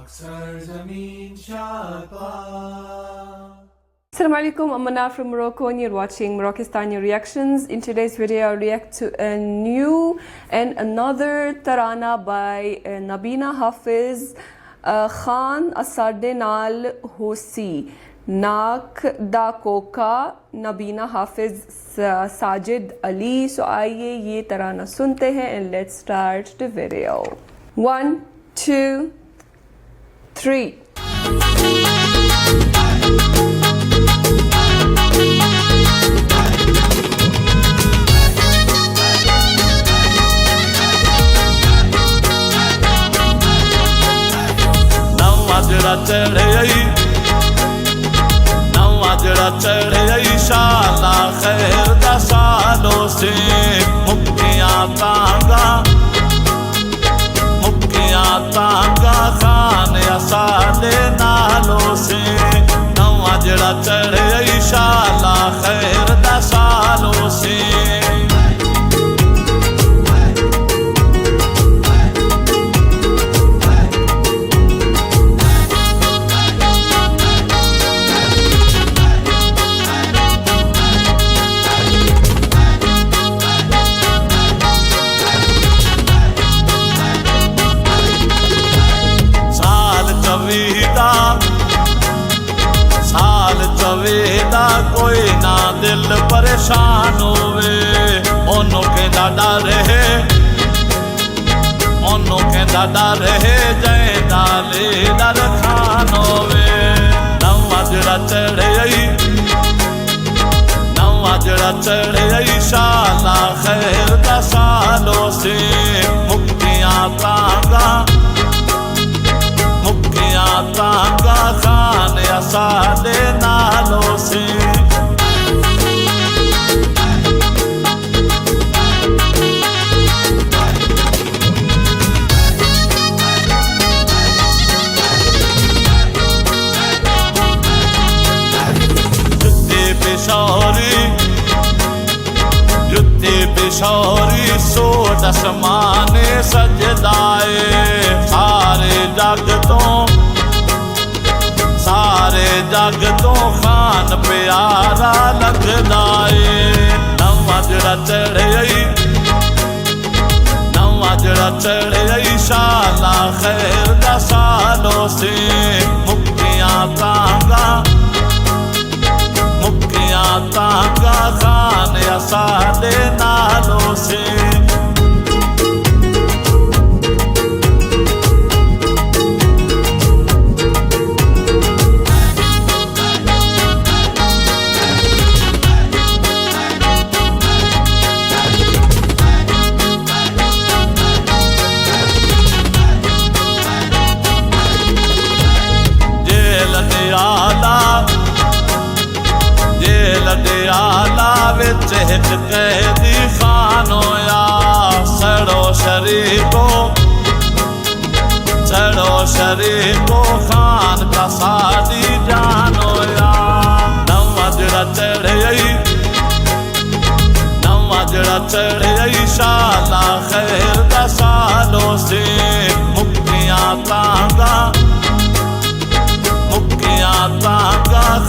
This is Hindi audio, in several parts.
Assalamu alaikum, I'm Manal from Morocco and you're watching Moroccistani Reactions. In today's video I'll react to a new and another tarana by Nabina Hafiz Khan Asade Naal Hosi Naak Da Koka Nabina Hafiz Sajid Ali. So आइए ये तराना सुनते हैं and let's start the video. 1, 2, 3. जड़ा चढ़े शाला खैर दा सालों से मुक्कियां तांगा खान असाले नालों से नवा जड़ा चढ़े शाला खैर दा सालों से चवेदा कोई ना दिल परेशान होवे ओनो के दादा रहे जय दाले दर खान होवे नवा जड़ा चढ़े शाला खैर दा सालों से मुक्तियां तांगा खान असाले नालों से जुत्ते पेशौरी सोट असमाने सजदाए सारे जग तो खान प्यारा लगदा है नवा जड़ा चढ़े शाला खैर दा सालों से मुक्तियां तांगा खान असाले नालों से आला विच हिक कैदी खान होया सड़ो शरीको खान का सादी जान होया नवा जड़ा चढ़े शाला खैर दा सालों से मुक्तियां तांगा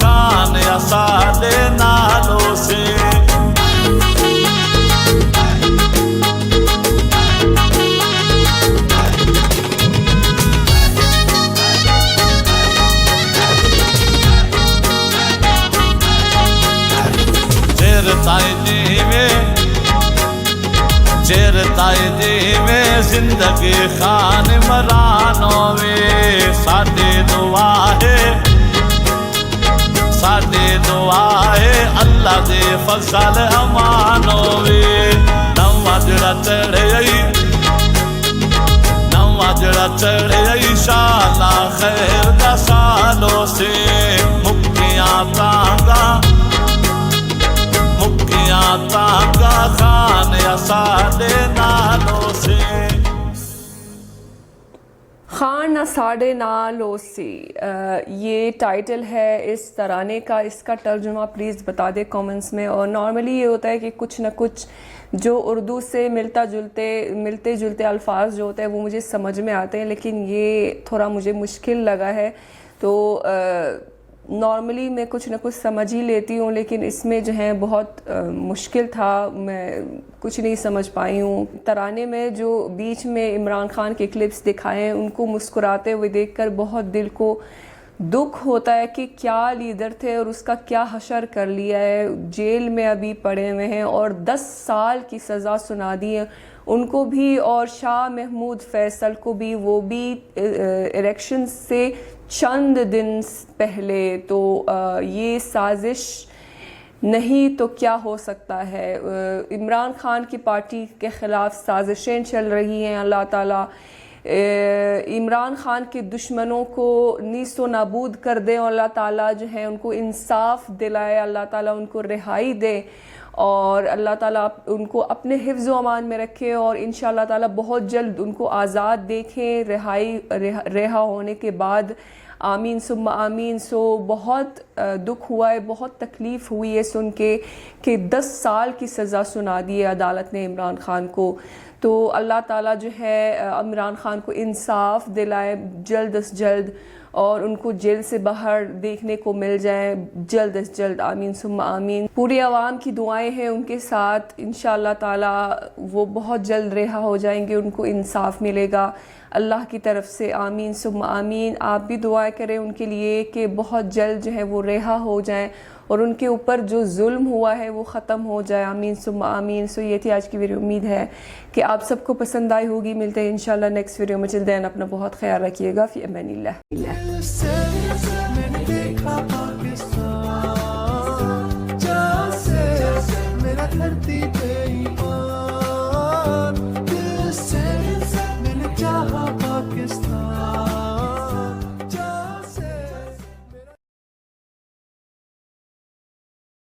खान असाले नालों से चेर ताई जीवे जिंदगी खान मरानो वे साडे दुआ है अल्लाह दे फजल अमानो वे नवा जड़ा चढ़े शाला खैर दा सालों से मुक्तियां तांगा खान असाले नालों से खान असाडे नालों से ये टाइटल है इस तराने का। इसका तर्जुमा प्लीज़ बता दे कमेंट्स में। और नॉर्मली ये होता है कि कुछ ना कुछ जो उर्दू से मिलते जुलते अल्फाज जो होते हैं वो मुझे समझ में आते हैं, लेकिन ये थोड़ा मुझे मुश्किल लगा है। तो नॉर्मली मैं कुछ ना कुछ समझ ही लेती हूँ, लेकिन इसमें जो है बहुत मुश्किल था, मैं कुछ नहीं समझ पाई हूँ। तराने में जो बीच में इमरान खान के क्लिप्स दिखाए हैं, उनको मुस्कुराते हुए देखकर बहुत दिल को दुख होता है कि क्या लीडर थे और उसका क्या हशर कर लिया है। जेल में अभी पड़े हुए हैं और 10 साल की सज़ा सुना दी है उनको भी, और शाह महमूद फैसल को भी, वो भी इलेक्शन से चंद दिन पहले। तो ये साजिश नहीं तो क्या हो सकता है। इमरान खान की पार्टी के ख़िलाफ़ साजिशें चल रही हैं। अल्लाह ताला इमरान खान के दुश्मनों को नीस्तो नाबूद कर दे और अल्लाह ताला जो है उनको इंसाफ दिलाए, अल्लाह ताला उनको रिहाई दे और अल्लाह ताला उनको अपने हिफ्ज़ व अमान में रखे और इंशाअल्लाह ताला बहुत जल्द उनको आज़ाद देखें रिहा होने के बाद। आमीन सुम्मा आमीन। सो बहुत दुख हुआ है, बहुत तकलीफ़ हुई है सुन के कि 10 साल की सज़ा सुना दी है अदालत ने इमरान खान को। तो अल्लाह ताला जो है इमरान खान को इंसाफ दिलाए जल्द अज जल्द और उनको जेल से बाहर देखने को मिल जाए जल्द अज जल्द। आमीन सुम्मा आमीन। पूरी आवाम की दुआएं हैं उनके साथ, इंशाअल्लाह ताला वो बहुत जल्द रिहा हो जाएंगे, उनको इंसाफ मिलेगा अल्लाह की तरफ से। आमीन सुम्मा आमीन। आप भी दुआ करें उनके लिए कि बहुत जल्द जो है वो रिहा हो जाएं और उनके ऊपर जो जुल्म हुआ है वो ख़त्म हो जाए। आमीन सुम्मा आमीन। सो ये थी आज की वीडियो। उम्मीद है कि आप सबको पसंद आई होगी। मिलते हैं इंशाल्लाह नेक्स्ट वीडियो में। चिल देन अपना बहुत ख्याल रखिएगा। फ़ी अमानिल्लाह।